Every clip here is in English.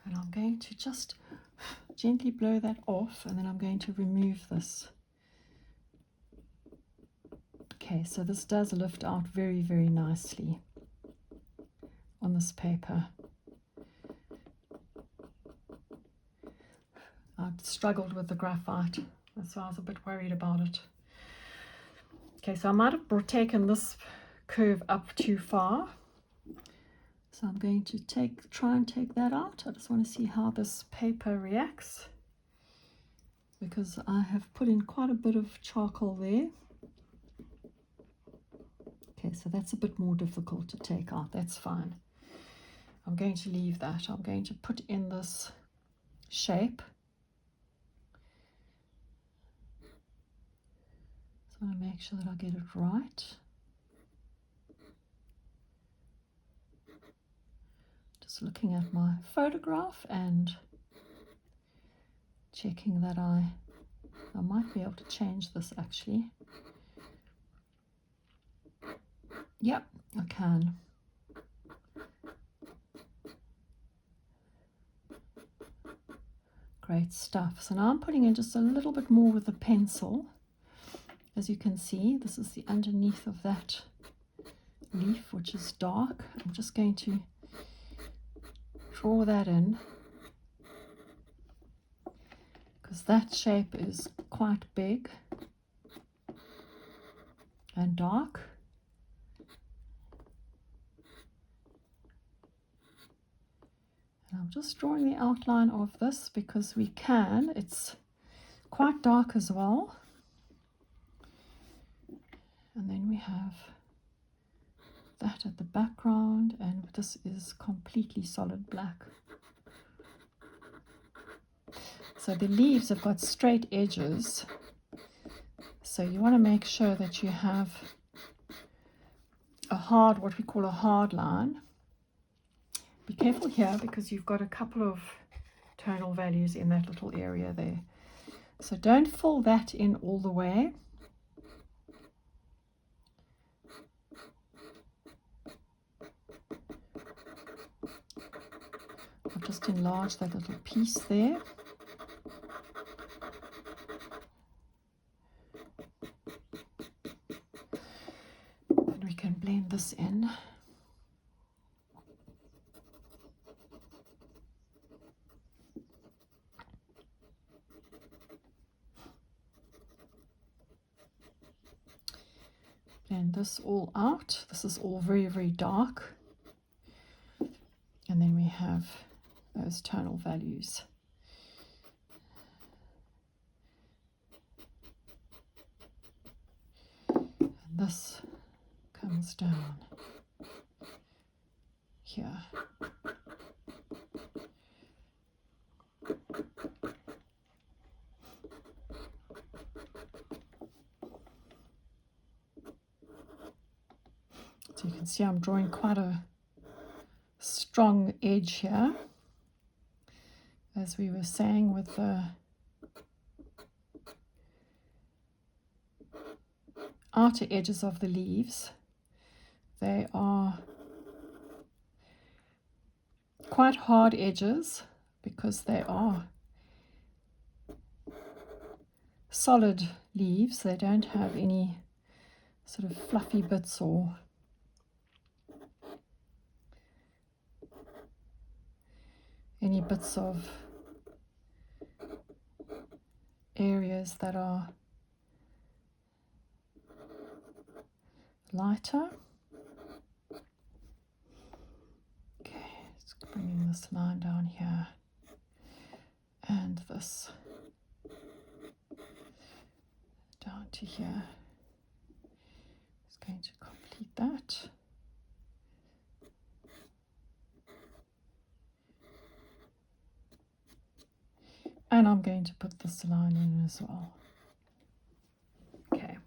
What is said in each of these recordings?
And I'm going to just gently blow that off, and then I'm going to remove this. Okay, so this does lift out very, very nicely on this paper. I struggled with the graphite, that's why I was a bit worried about it. Okay, so I might have taken this curve up too far. So I'm going to try and take that out. I just want to see how this paper reacts, because I have put in quite a bit of charcoal there. Okay, so that's a bit more difficult to take out. That's fine. I'm going to leave that. I'm going to put in this shape. So I want to make sure that I get it right. Just looking at my photograph and checking that I might be able to change this actually. Yep, I can. Great stuff. So now I'm putting in just a little bit more with the pencil. As you can see, this is the underneath of that leaf, which is dark. I'm just going to draw that in, because that shape is quite big and dark. And I'm just drawing the outline of this because we can. It's quite dark as well. And then we have that at the background, and this is completely solid black. So the leaves have got straight edges, so you want to make sure that you have what we call a hard line. Be careful here because you've got a couple of tonal values in that little area there. So don't fill that in all the way. I'll just enlarge that little piece there. And we can blend this in. Blend this all out. This is all very, very dark. And then we have those tonal values. And this comes down here. So you can see I'm drawing quite a strong edge here, as we were saying with the outer edges of the leaves. They are quite hard edges because they are solid leaves. They don't have any sort of fluffy bits or any bits of areas that are lighter. Okay, let's bring in this line down here and this down to here. It's going to complete that. And I'm going to put this line in as well. Okay.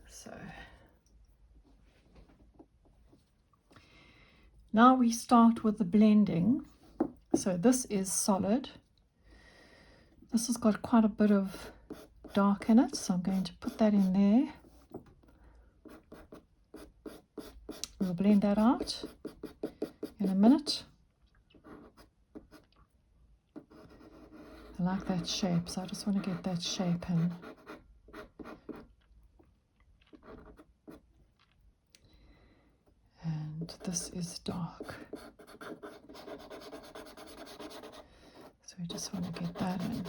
So now we start with the blending. So this is solid. This has got quite a bit of dark in it, so I'm going to put that in there. We'll blend that out in a minute. I like that shape, so I just want to get that shape in. And this is dark. So we just want to get that in.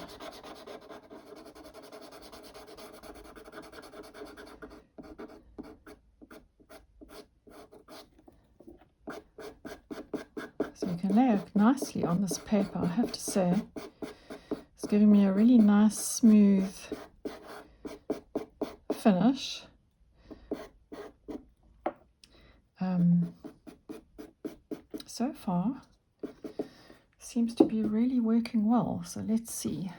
So you can lay it nicely on this paper, I have to say. It's giving me a really nice smooth finish. So far seems to be really working well, so let's see.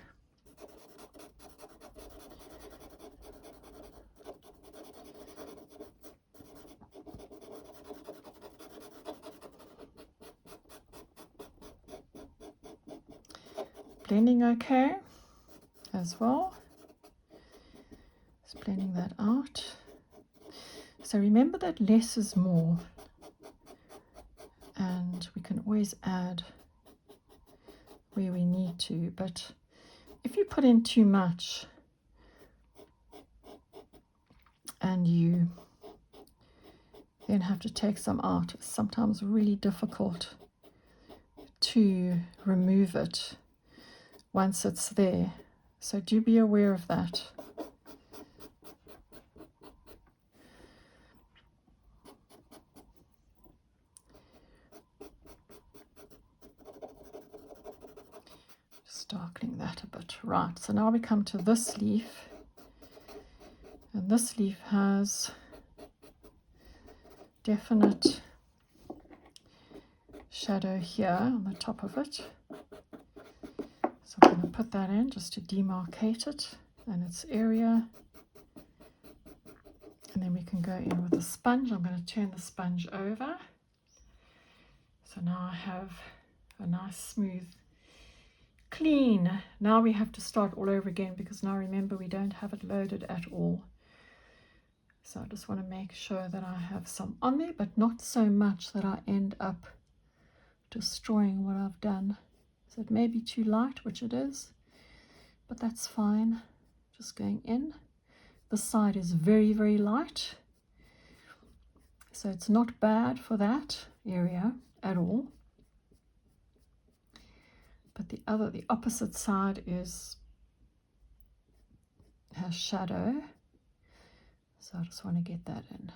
Blending okay as well. Just blending that out. So remember that less is more, and we can always add where we need to, but if you put in too much and you then have to take some out, it's sometimes really difficult to remove it once it's there. So do be aware of that. Just darkening that a bit. Right, so now we come to this leaf, and this leaf has definite shadow here on the top of it. So I'm going to put that in just to demarcate it and its area. And then we can go in with a sponge. I'm going to turn the sponge over. So now I have a nice smooth, clean. Now we have to start all over again, because now remember we don't have it loaded at all. So I just want to make sure that I have some on there, but not so much that I end up destroying what I've done. So it may be too light, which it is, but that's fine. Just going in. This side is very, very light, so it's not bad for that area at all. But the opposite side has shadow, so I just want to get that in.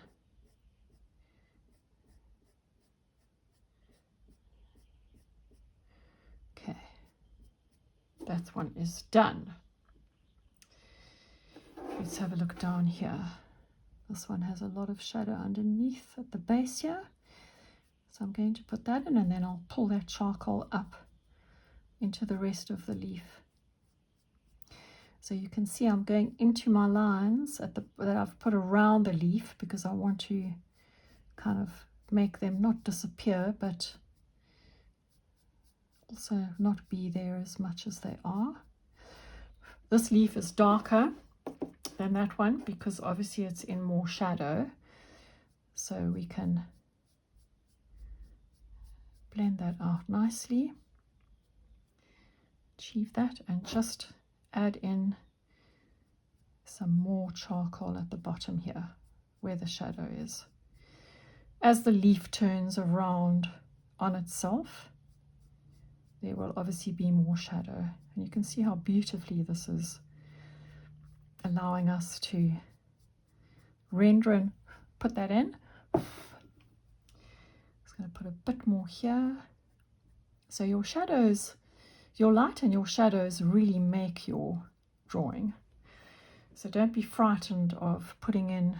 Okay, that one is done. Let's have a look down here. This one has a lot of shadow underneath at the base here, so I'm going to put that in, and then I'll pull that charcoal up into the rest of the leaf. So you can see I'm going into my lines that I've put around the leaf, because I want to kind of make them not disappear, but also not be there as much as they are. This leaf is darker than that one because obviously it's in more shadow, so we can blend that out nicely, achieve that, and just add in some more charcoal at the bottom here where the shadow is. As the leaf turns around on itself, there will obviously be more shadow, and you can see how beautifully this is allowing us to render and put that in. Just going to put a bit more here. So your shadows, your light and your shadows really make your drawing. So don't be frightened of putting in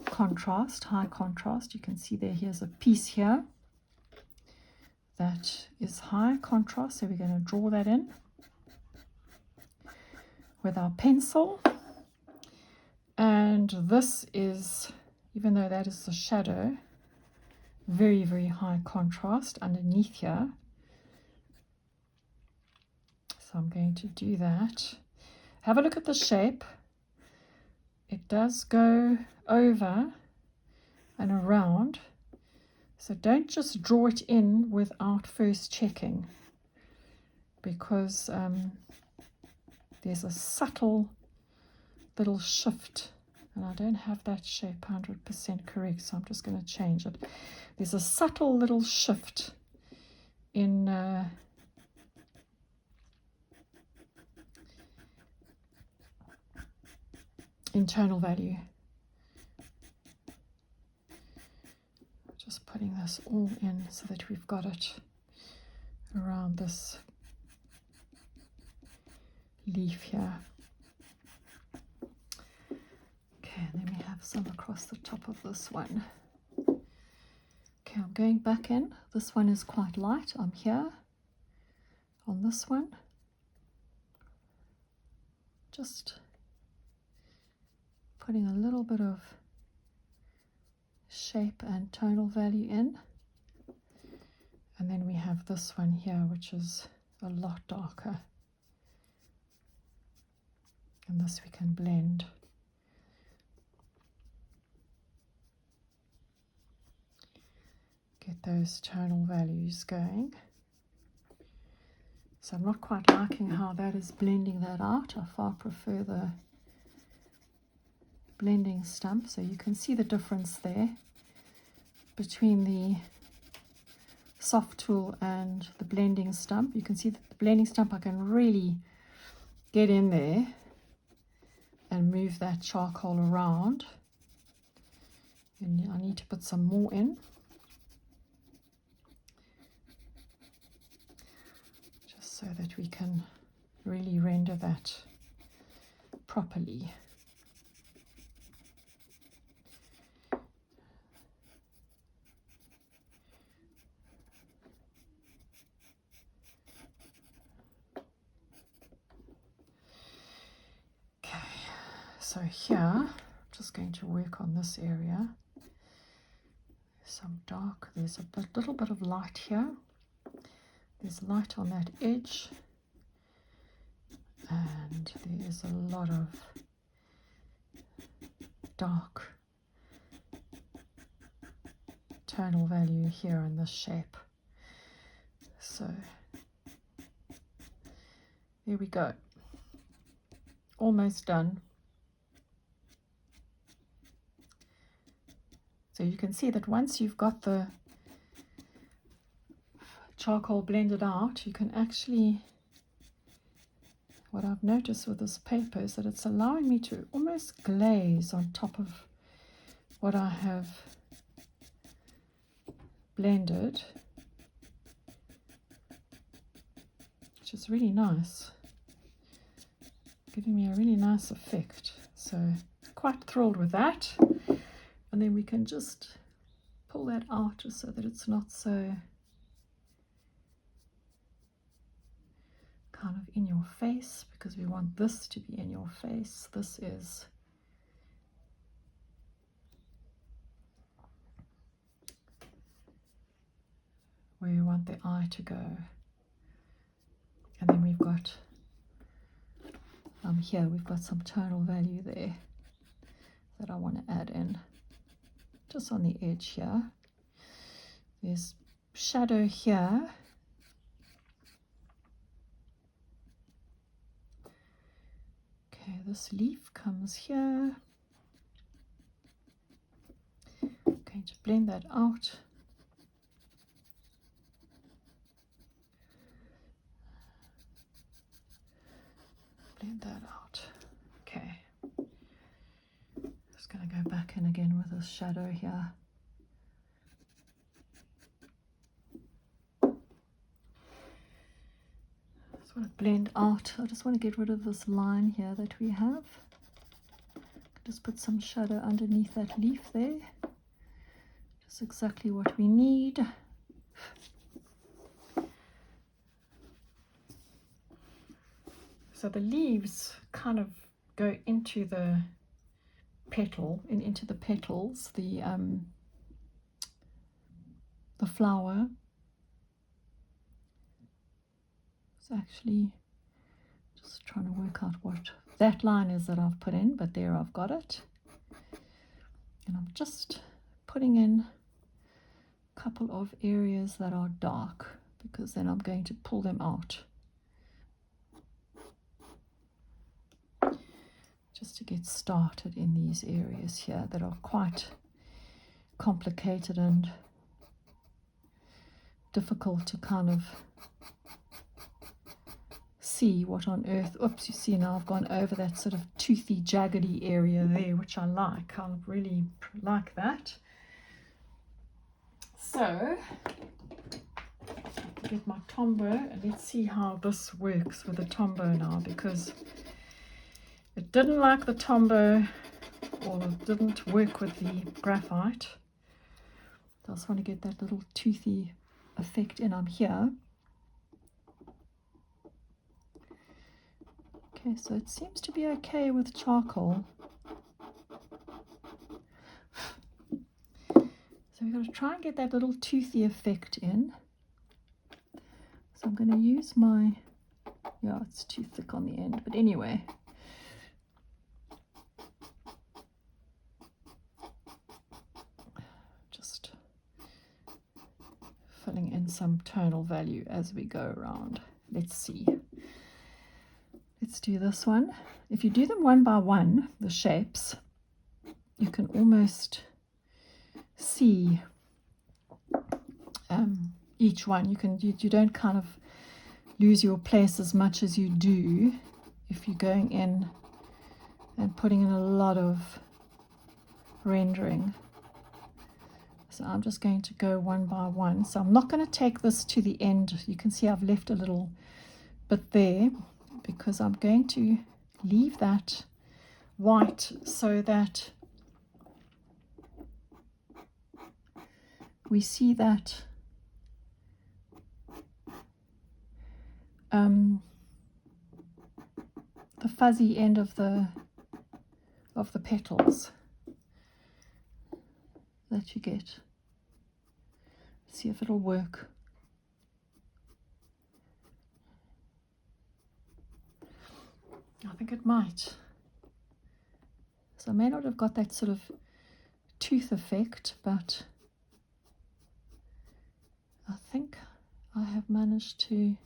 contrast, high contrast. You can see here's a piece here that is high contrast, so we're going to draw that in with our pencil. And this is, even though that is the shadow, very, very high contrast underneath here. So I'm going to do that. Have a look at the shape. It does go over and around, so don't just draw it in without first checking. because there's a subtle little shift, and I don't have that shape 100% correct, so I'm just going to change it. There's a subtle little shift in tonal value. Just putting this all in so that we've got it around this leaf here. Okay, and then we have some across the top of this one. Okay, I'm going back in. This one is quite light. I'm here on this one. Just putting a little bit of shape and tonal value in. And then we have this one here, which is a lot darker. And this we can blend. Get those tonal values going. So I'm not quite liking how that is blending that out. I far prefer the blending stump, so you can see the difference there between the soft tool and the blending stump. You can see that the blending stump, I can really get in there and move that charcoal around, and I need to put some more in just so that we can really render that properly. So here, I'm just going to work on this area. Some dark, there's a little bit of light here. There's light on that edge. And there is a lot of dark tonal value here in this shape. So there we go. Almost done. So you can see that once you've got the charcoal blended out, you can actually, what I've noticed with this paper is that it's allowing me to almost glaze on top of what I have blended, which is really nice, giving me a really nice effect. So quite thrilled with that. And then we can just pull that out just so that it's not so kind of in your face, because we want this to be in your face. This is where you want the eye to go. And then we've got here we've got some tonal value there that I want to add in. Just on the edge here. There's shadow here. Okay, this leaf comes here. I'm going to blend that out. Blend that out. Okay. Just going to go back in again with this shadow here. Just want to blend out. I just want to get rid of this line here that we have. Just put some shadow underneath that leaf there. Just exactly what we need. So the leaves kind of go into the petal, into the petals, the flower. It's actually just trying to work out what that line is that I've put in, but there I've got it. And I'm just putting in a couple of areas that are dark, because then I'm going to pull them out. just to get started in these areas here that are quite complicated and difficult to kind of see what on earth. Oops, you see now I've gone over that sort of toothy, jaggedy area there, which I like. I really like that. So I'll get my Tombow and let's see how this works with the Tombow now, because it didn't like the Tombow, or it didn't work with the graphite. I just want to get that little toothy effect in on here. Okay, so it seems to be okay with charcoal. So we've got to try and get that little toothy effect in. So I'm going to use my, yeah, it's too thick on the end, but anyway. Just filling in some tonal value as we go around. Let's see. Let's do this one. If you do them one by one, the shapes, you can almost see each one. You don't kind of lose your place as much as you do if you're going in and putting in a lot of rendering. So I'm just going to go one by one. So I'm not going to take this to the end. You can see I've left a little bit there because I'm going to leave that white so that we see that the fuzzy end of the petals that you get. See if it'll work. I think it might. So I may not have got that sort of tooth effect, but I think I have managed to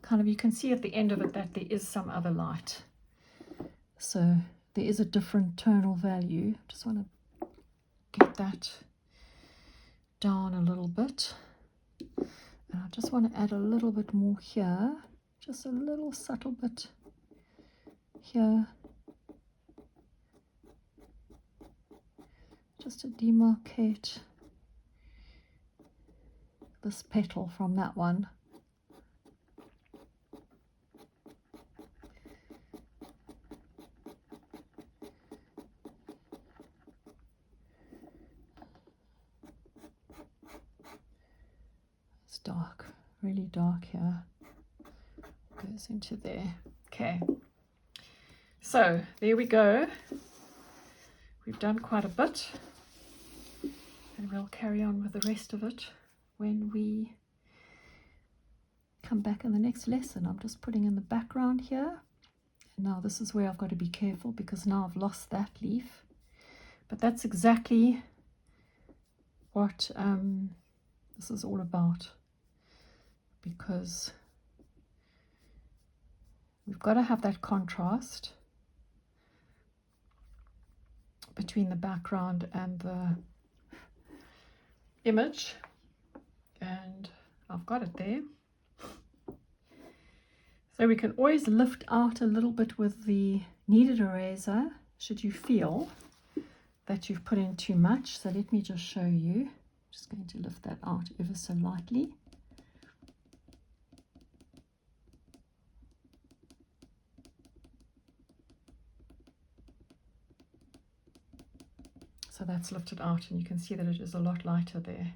kind of, you can see at the end of it that there is some other light. So there is a different tonal value. Just want to get that down a little bit. And I just want to add a little bit more here. Just a little subtle bit here. Just to demarcate this petal from that one. It's dark, really dark here. Goes into there. Okay, so there we go. We've done quite a bit, and we'll carry on with the rest of it when we come back in the next lesson. I'm just putting in the background here, and now this is where I've got to be careful because now I've lost that leaf, but that's exactly what this is all about, because we've got to have that contrast between the background and the image, and I've got it there. So we can always lift out a little bit with the kneaded eraser should you feel that you've put in too much. So let me just show you. I'm just going to lift that out ever so lightly. So that's lifted out, and you can see that it is a lot lighter there.